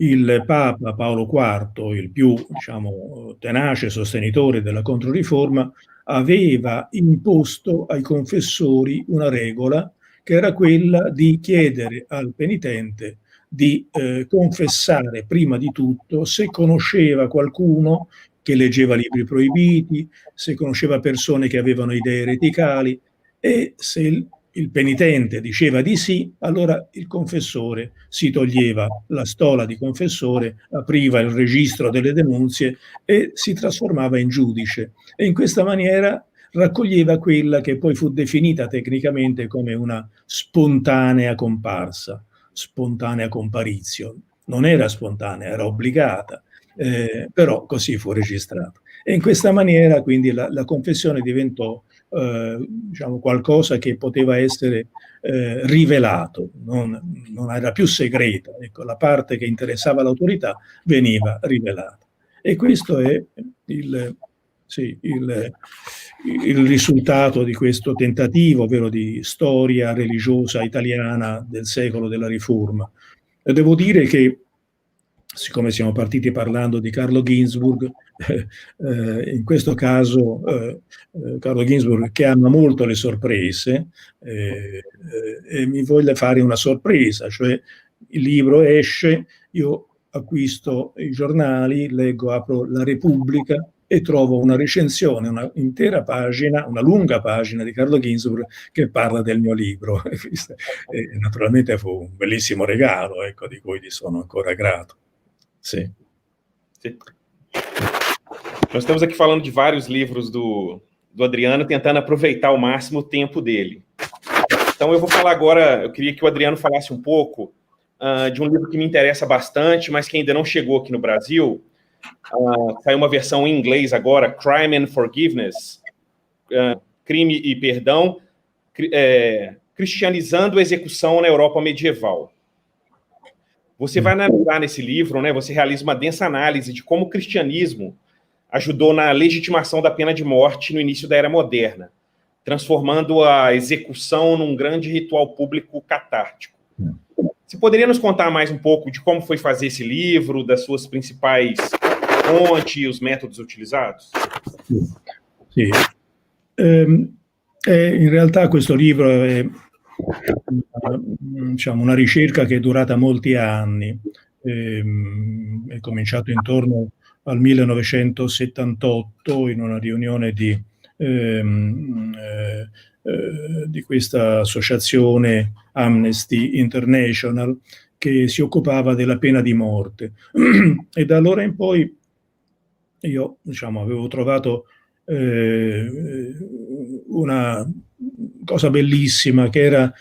il Papa Paolo IV, il più, diciamo, tenace sostenitore della Controriforma, aveva imposto ai confessori una regola che era quella di chiedere al penitente di confessare prima di tutto se conosceva qualcuno che leggeva libri proibiti, se conosceva persone che avevano idee ereticali, e se il penitente diceva di sì, allora il confessore si toglieva la stola di confessore, apriva il registro delle denunzie e si trasformava in giudice. E in questa maniera raccoglieva quella che poi fu definita tecnicamente come una spontanea comparsa, spontanea comparitio. Non era spontanea, era obbligata, però così fu registrata. E in questa maniera quindi la confessione diventò diciamo, qualcosa che poteva essere rivelato, non era più segreta. Ecco, la parte che interessava l'autorità veniva rivelata. E questo è il risultato di questo tentativo, ovvero di storia religiosa italiana del secolo della Riforma. E devo dire che, siccome siamo partiti parlando di Carlo Ginzburg, in questo caso Carlo Ginzburg, che ama molto le sorprese, e mi voglio fare una sorpresa, cioè il libro esce, io acquisto i giornali, leggo, apro La Repubblica e trovo una recensione, una intera pagina, una lunga pagina di Carlo Ginzburg che parla del mio libro. E naturalmente fu un bellissimo regalo, ecco, di cui gli sono ancora grato. Sim. Nós estamos aqui falando de vários livros do Adriano, tentando aproveitar ao máximo o tempo dele. Então eu vou falar agora, eu queria que o Adriano falasse um pouco de um livro que me interessa bastante, mas que ainda não chegou aqui no Brasil. Saiu uma versão em inglês agora, Crime and Forgiveness, Crime e Perdão, cristianizando a execução na Europa medieval. Você vai analisar nesse livro, né, você realiza uma densa análise de como o cristianismo ajudou na legitimação da pena de morte no início da Era Moderna, transformando a execução num grande ritual público catártico. Você poderia nos contar mais um pouco de como foi fazer esse livro, das suas principais fontes e os métodos utilizados? Sì. In realtà questo libro è diciamo, una ricerca che è durata molti anni, è cominciato intorno al 1978 in una riunione di questa associazione Amnesty International, che si occupava della pena di morte. E da allora in poi io, diciamo, avevo trovato una cosa bellissima, che era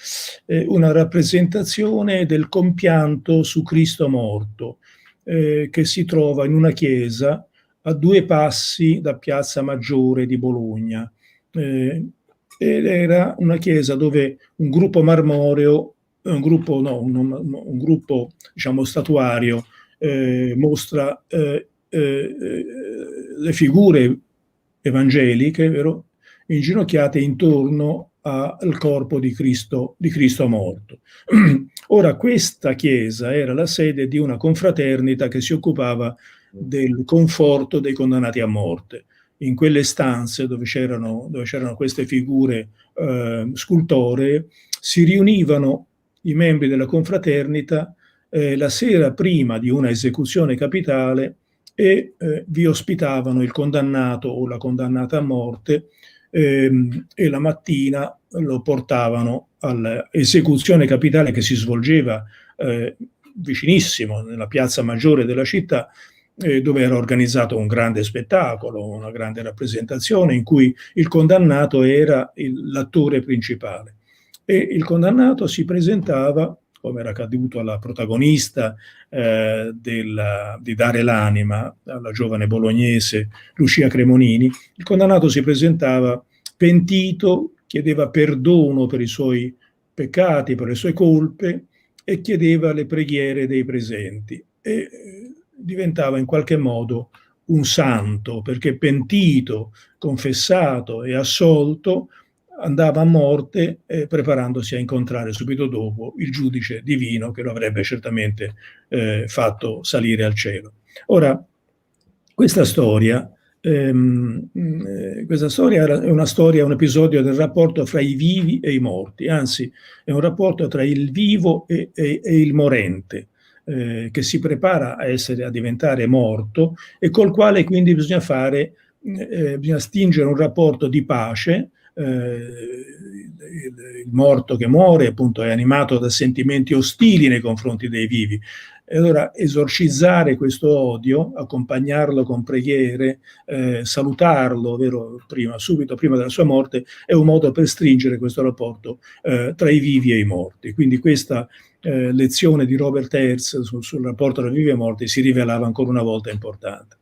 una rappresentazione del compianto su Cristo morto, che si trova in una chiesa a 2 passi da Piazza Maggiore di Bologna. Ed era una chiesa dove un gruppo marmoreo, un gruppo diciamo statuario, mostra le figure evangeliche, vero, inginocchiate intorno al corpo di Cristo morto. Ora, questa chiesa era la sede di una confraternita che si occupava del conforto dei condannati a morte. In quelle stanze dove c'erano queste figure scultoree, si riunivano i membri della confraternita la sera prima di una esecuzione capitale e vi ospitavano il condannato o la condannata a morte, e la mattina lo portavano all'esecuzione capitale che si svolgeva vicinissimo, nella piazza maggiore della città, dove era organizzato un grande spettacolo, una grande rappresentazione in cui il condannato era l'attore principale. E il condannato si presentava, come era accaduto alla protagonista di Dare l'anima, alla giovane bolognese Lucia Cremonini. Il condannato si presentava pentito, chiedeva perdono per i suoi peccati, per le sue colpe, e chiedeva le preghiere dei presenti. E diventava in qualche modo un santo, perché pentito, confessato e assolto, andava a morte preparandosi a incontrare subito dopo il giudice divino che lo avrebbe certamente fatto salire al cielo. Ora, questa storia è un episodio del rapporto fra i vivi e i morti, anzi è un rapporto tra il vivo e il morente, che si prepara a diventare morto e col quale quindi bisogna stringere un rapporto di pace. Il morto che muore appunto è animato da sentimenti ostili nei confronti dei vivi, e allora esorcizzare questo odio, accompagnarlo con preghiere, salutarlo, vero, subito prima della sua morte, è un modo per stringere questo rapporto tra i vivi e i morti. Quindi questa lezione di Robert Herz sul rapporto tra vivi e morti si rivelava ancora una volta importante.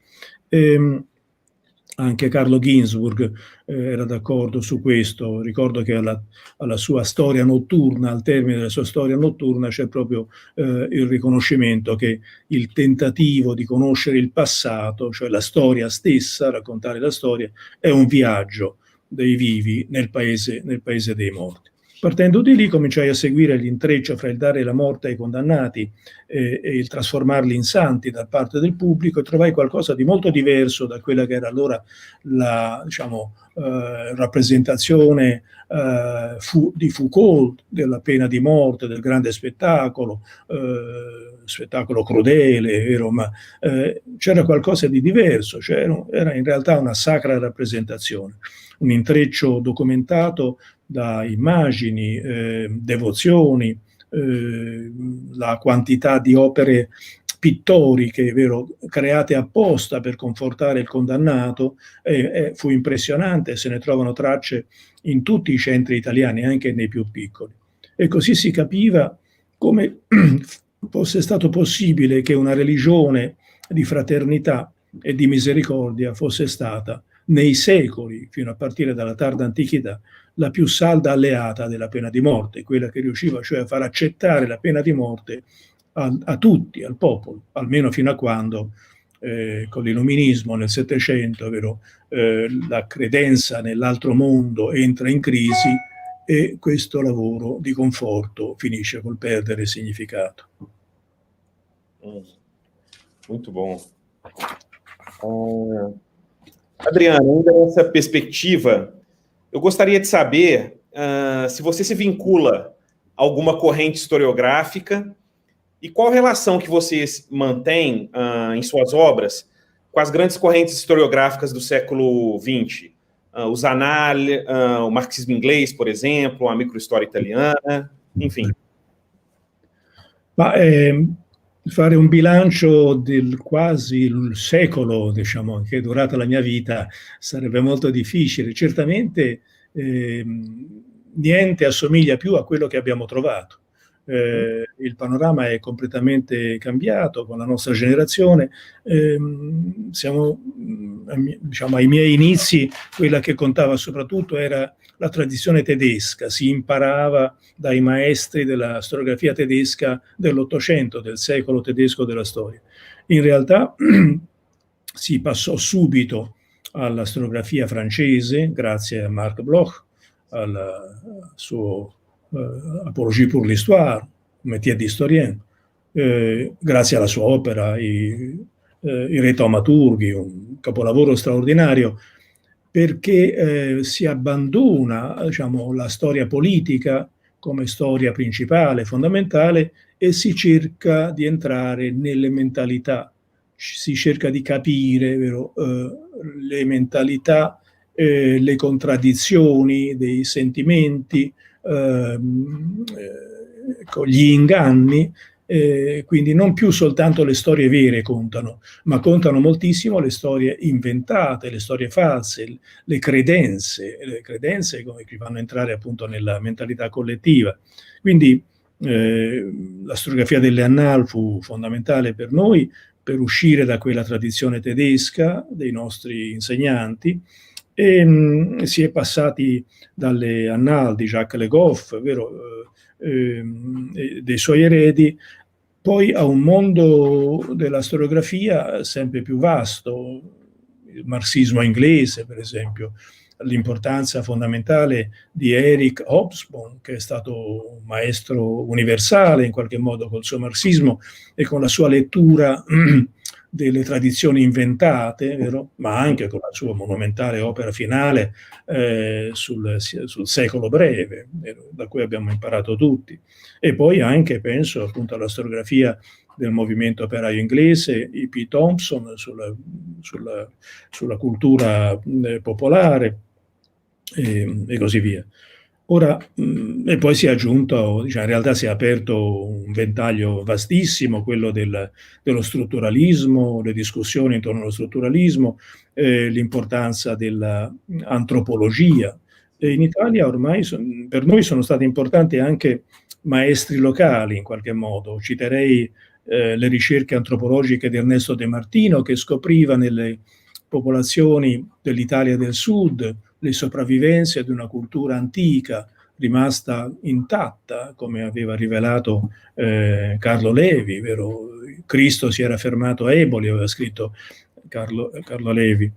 Anche Carlo Ginzburg era d'accordo su questo. Ricordo che alla sua storia notturna, al termine della sua storia notturna, c'è proprio il riconoscimento che il tentativo di conoscere il passato, cioè la storia stessa, raccontare la storia, è un viaggio dei vivi nel paese dei morti. Partendo di lì cominciai a seguire l'intreccio fra il dare la morte ai condannati e il trasformarli in santi da parte del pubblico, e trovai qualcosa di molto diverso da quella che era allora la, diciamo, rappresentazione di Foucault della pena di morte, del grande spettacolo crudele, vero? Ma c'era qualcosa di diverso, cioè era in realtà una sacra rappresentazione, un intreccio documentato da immagini, devozioni, la quantità di opere pittoriche, vero, create apposta per confortare il condannato, fu impressionante. Se ne trovano tracce in tutti i centri italiani, anche nei più piccoli. E così si capiva come fosse stato possibile che una religione di fraternità e di misericordia fosse stata nei secoli, fino a partire dalla tarda antichità, la più salda alleata della pena di morte, quella che riusciva cioè a far accettare la pena di morte a tutti, al popolo, almeno fino a quando con l'illuminismo nel Settecento, la credenza nell'altro mondo entra in crisi e questo lavoro di conforto finisce col perdere significato. Muito bom. Adriano, ainda nessa perspectiva, eu gostaria de saber se você se vincula a alguma corrente historiográfica e qual relação que você mantém em suas obras com as grandes correntes historiográficas do século XX, os o marxismo inglês, por exemplo, a microhistória italiana, enfim. Ma fare un bilancio del quasi il secolo, diciamo, che è durata la mia vita, sarebbe molto difficile. Certamente niente assomiglia più a quello che abbiamo trovato. Il panorama è completamente cambiato con la nostra generazione. Siamo, diciamo, ai miei inizi, quella che contava soprattutto era la tradizione tedesca, si imparava dai maestri della storiografia tedesca dell'Ottocento, del secolo tedesco della storia. In realtà si passò subito alla storiografia francese, grazie a Marc Bloch, al suo Apologie pour l'histoire, métier d'historien, grazie alla sua opera I Re Taumaturghi, un capolavoro straordinario, perché si abbandona, diciamo, la storia politica come storia principale, fondamentale, e si cerca di entrare nelle mentalità, si cerca di capire, vero, le mentalità, le contraddizioni dei sentimenti, gli inganni, quindi non più soltanto le storie vere contano, ma contano moltissimo le storie inventate, le storie false, le credenze come che vanno a entrare appunto nella mentalità collettiva. Quindi la storiografia delle Annales fu fondamentale per noi per uscire da quella tradizione tedesca dei nostri insegnanti, e si è passati dalle Annales di Jacques Le Goff, vero, dei suoi eredi, poi a un mondo della storiografia sempre più vasto, il marxismo inglese, per esempio, l'importanza fondamentale di Eric Hobsbawm, che è stato un maestro universale in qualche modo col suo marxismo e con la sua lettura delle tradizioni inventate, vero? Ma anche con la sua monumentale opera finale sul secolo breve, vero? Da cui abbiamo imparato tutti. E poi anche, penso, appunto alla storiografia del movimento operaio inglese, E.P. Thompson, sulla cultura popolare e così via. Ora, e poi si è aggiunto, diciamo, in realtà si è aperto un ventaglio vastissimo, quello dello strutturalismo, le discussioni intorno allo strutturalismo, l'importanza dell'antropologia. E in Italia ormai per noi sono stati importanti anche maestri locali, in qualche modo. Citerei le ricerche antropologiche di Ernesto De Martino, che scopriva nelle popolazioni dell'Italia del Sud le sopravvivenze di una cultura antica rimasta intatta, come aveva rivelato Carlo Levi, vero? Cristo si era fermato a Eboli, aveva scritto Carlo Levi.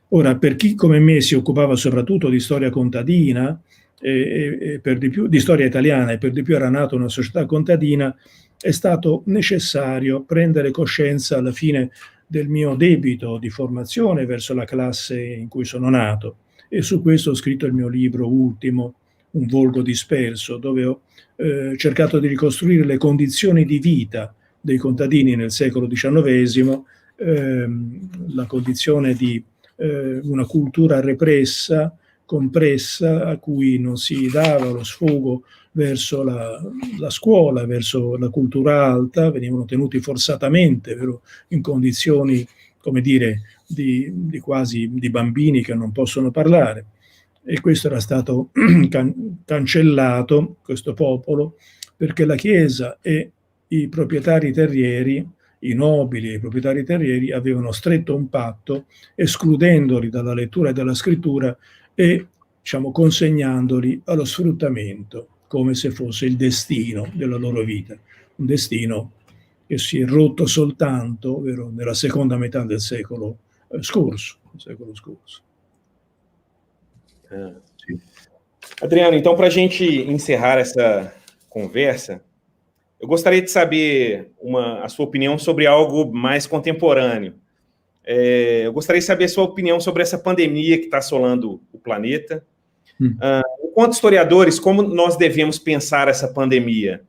Ora, per chi come me si occupava soprattutto di storia contadina, e per di più di storia italiana, e per di più era nata una società contadina, è stato necessario prendere coscienza alla fine del mio debito di formazione verso la classe in cui sono nato, e su questo ho scritto il mio libro ultimo, Un volgo disperso, dove ho cercato di ricostruire le condizioni di vita dei contadini nel secolo XIX, la condizione di una cultura repressa, compressa, a cui non si dava lo sfogo verso la scuola, verso la cultura alta, venivano tenuti forzatamente, vero, in condizioni, come dire, di quasi di bambini che non possono parlare. E questo era stato cancellato, questo popolo, perché la Chiesa e i proprietari terrieri, i nobili e i proprietari terrieri, avevano stretto un patto, escludendoli dalla lettura e dalla scrittura e, diciamo, consegnandoli allo sfruttamento, come se fosse il destino della loro vita, un destino che si è rotto soltanto, vero, nella seconda metà del secolo scorso. Sim. Adriano, então, para a gente encerrar essa conversa, eu gostaria de saber a sua opinião sobre algo mais contemporâneo. Eu gostaria de saber a sua opinião sobre essa pandemia que está assolando o planeta. Enquanto historiadores, como nós devemos pensar essa pandemia?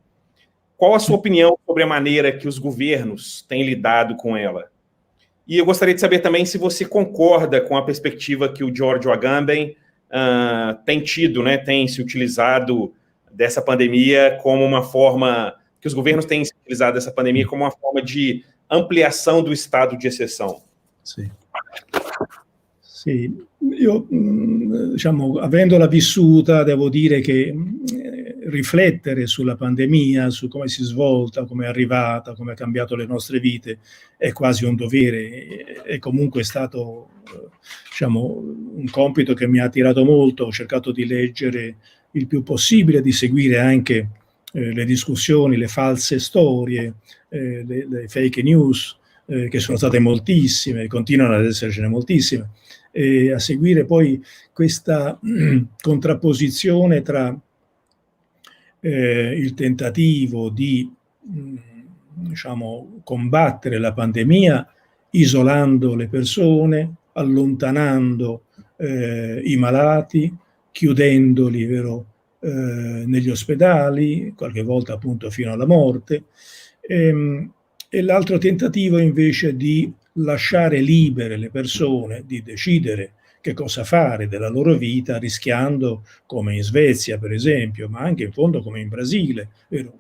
Qual a sua opinião sobre a maneira que os governos têm lidado com ela? E eu gostaria de saber também se você concorda com a perspectiva que o Giorgio Agamben tem tido, né, tem se utilizado dessa pandemia como uma forma que os governos têm utilizado essa pandemia como uma forma de ampliação do estado de exceção. Sì. Sì, io diciamo, avendola vissuta, devo dire che riflettere sulla pandemia, su come si è svolta, come è arrivata, come ha cambiato le nostre vite, è quasi un dovere. È comunque stato, diciamo, un compito che mi ha attirato molto. Ho cercato di leggere il più possibile, di seguire anche le discussioni, le false storie, le fake news, che sono state moltissime, continuano ad essercene moltissime, e a seguire poi questa contrapposizione tra il tentativo di diciamo, combattere la pandemia isolando le persone, allontanando i malati, chiudendoli, vero, negli ospedali, qualche volta appunto fino alla morte, e l'altro tentativo invece di lasciare libere le persone di decidere che cosa fare della loro vita, rischiando, come in Svezia per esempio, ma anche in fondo come in Brasile, vero?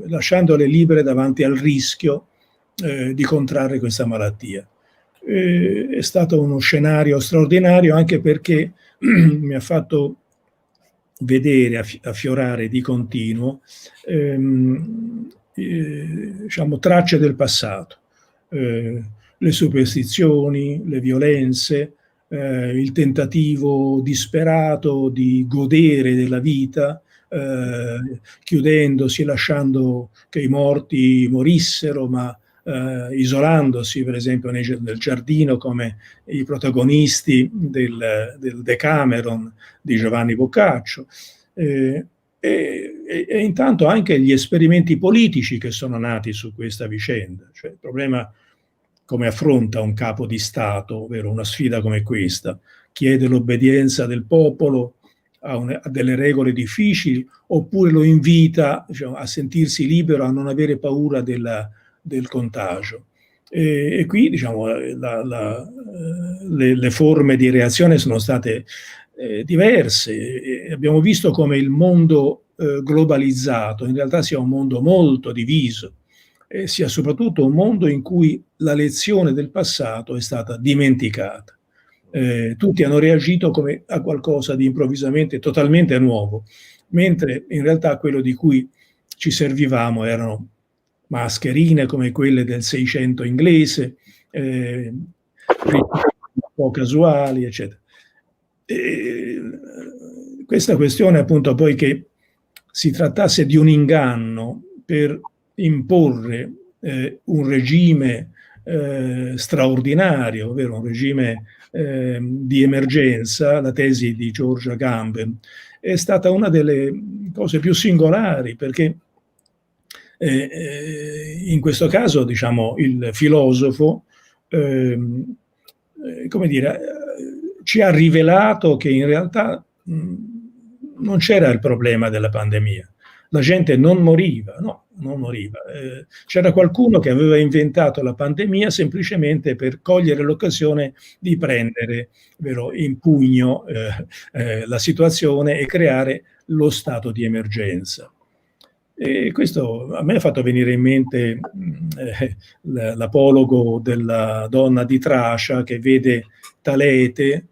Lasciandole libere davanti al rischio di contrarre questa malattia. È stato uno scenario straordinario, anche perché mi ha fatto vedere, affiorare di continuo diciamo, tracce del passato, le superstizioni, le violenze, il tentativo disperato di godere della vita, chiudendosi, lasciando che i morti morissero, ma isolandosi per esempio nel giardino, come i protagonisti del Decameron di Giovanni Boccaccio, e intanto anche gli esperimenti politici che sono nati su questa vicenda. Cioè, il problema: come affronta un capo di Stato, ovvero una sfida come questa? Chiede l'obbedienza del popolo a delle regole difficili, oppure lo invita, diciamo, a sentirsi libero, a non avere paura del contagio? E qui, diciamo, le forme di reazione sono state diverse. Abbiamo visto come il mondo globalizzato in realtà sia un mondo molto diviso, e sia soprattutto un mondo in cui la lezione del passato è stata dimenticata. Tutti hanno reagito come a qualcosa di improvvisamente totalmente nuovo, mentre in realtà quello di cui ci servivamo erano mascherine come quelle del 600 inglese, un po' casuali, eccetera. Questa questione, appunto, poi che si trattasse di un inganno per imporre un regime straordinario, ovvero un regime di emergenza, la tesi di George Agamben, è stata una delle cose più singolari, perché in questo caso, diciamo, il filosofo, come dire, ci ha rivelato che in realtà non c'era il problema della pandemia. La gente non moriva, no, non moriva. C'era qualcuno che aveva inventato la pandemia semplicemente per cogliere l'occasione di prendere, vero, in pugno la situazione e creare lo stato di emergenza. E questo a me ha fatto venire in mente l'apologo della donna di Tracia che vede Talete,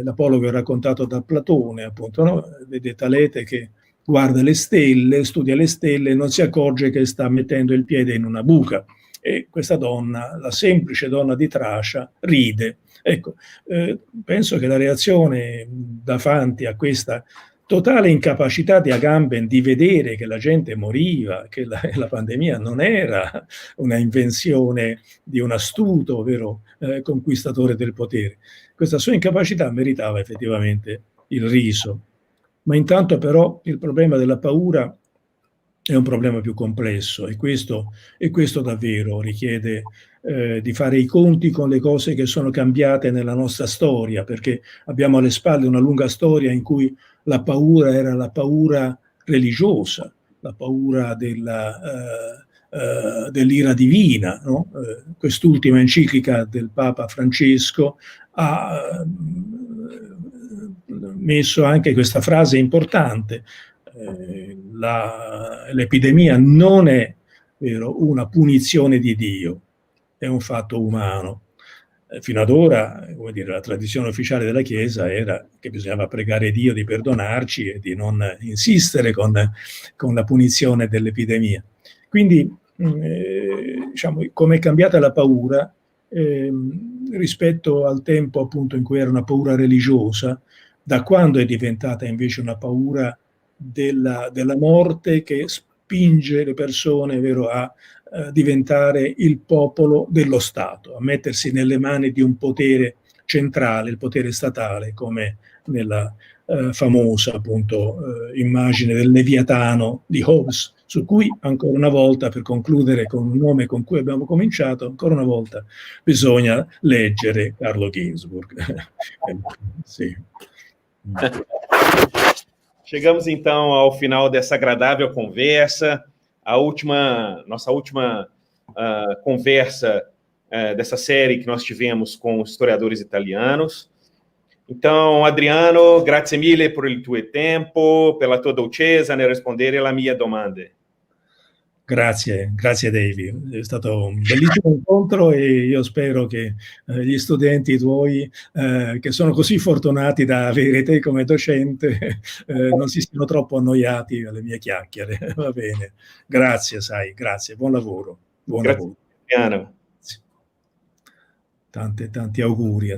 l'apologo è raccontato da Platone, appunto, no? Vede Talete che guarda le stelle, studia le stelle, non si accorge che sta mettendo il piede in una buca, e questa donna, la semplice donna di Tracia, ride. Ecco, penso che la reazione davanti a questa totale incapacità di Agamben di vedere che la gente moriva, che la pandemia non era una invenzione di un astuto, vero, conquistatore del potere. Questa sua incapacità meritava effettivamente il riso. Ma intanto però il problema della paura è un problema più complesso, e questo davvero richiede di fare i conti con le cose che sono cambiate nella nostra storia, perché abbiamo alle spalle una lunga storia in cui la paura era la paura religiosa, la paura dell'ira divina, no? Quest'ultima enciclica del Papa Francesco ha messo anche questa frase importante: l'epidemia non è, vero, una punizione di Dio, è un fatto umano. Fino ad ora, come dire, la tradizione ufficiale della Chiesa era che bisognava pregare Dio di perdonarci e di non insistere con la punizione dell'epidemia. Quindi, diciamo, come è cambiata la paura rispetto al tempo appunto in cui era una paura religiosa, da quando è diventata invece una paura della morte che spinge le persone, vero, a diventare il popolo dello Stato, a mettersi nelle mani di un potere centrale, il potere statale, come nella famosa appunto immagine del Leviatano di Hobbes, su cui ancora una volta, per concludere con un nome con cui abbiamo cominciato, ancora una volta bisogna leggere Carlo Ginzburg. Sim. Chegamos então ao final dessa agradável conversa, nossa última conversa dessa série que nós tivemos com historiadores italianos. Então, Adriano, grazie mille per il tuo tempo, per la tua dolcezza nel rispondere alle mie domande. Grazie David, è stato un bellissimo incontro e io spero che gli studenti tuoi che sono così fortunati da avere te come docente non si siano troppo annoiati alle mie chiacchiere. Va bene, grazie, grazie, buon lavoro. Grazie, Adriano. Tanti auguri a te.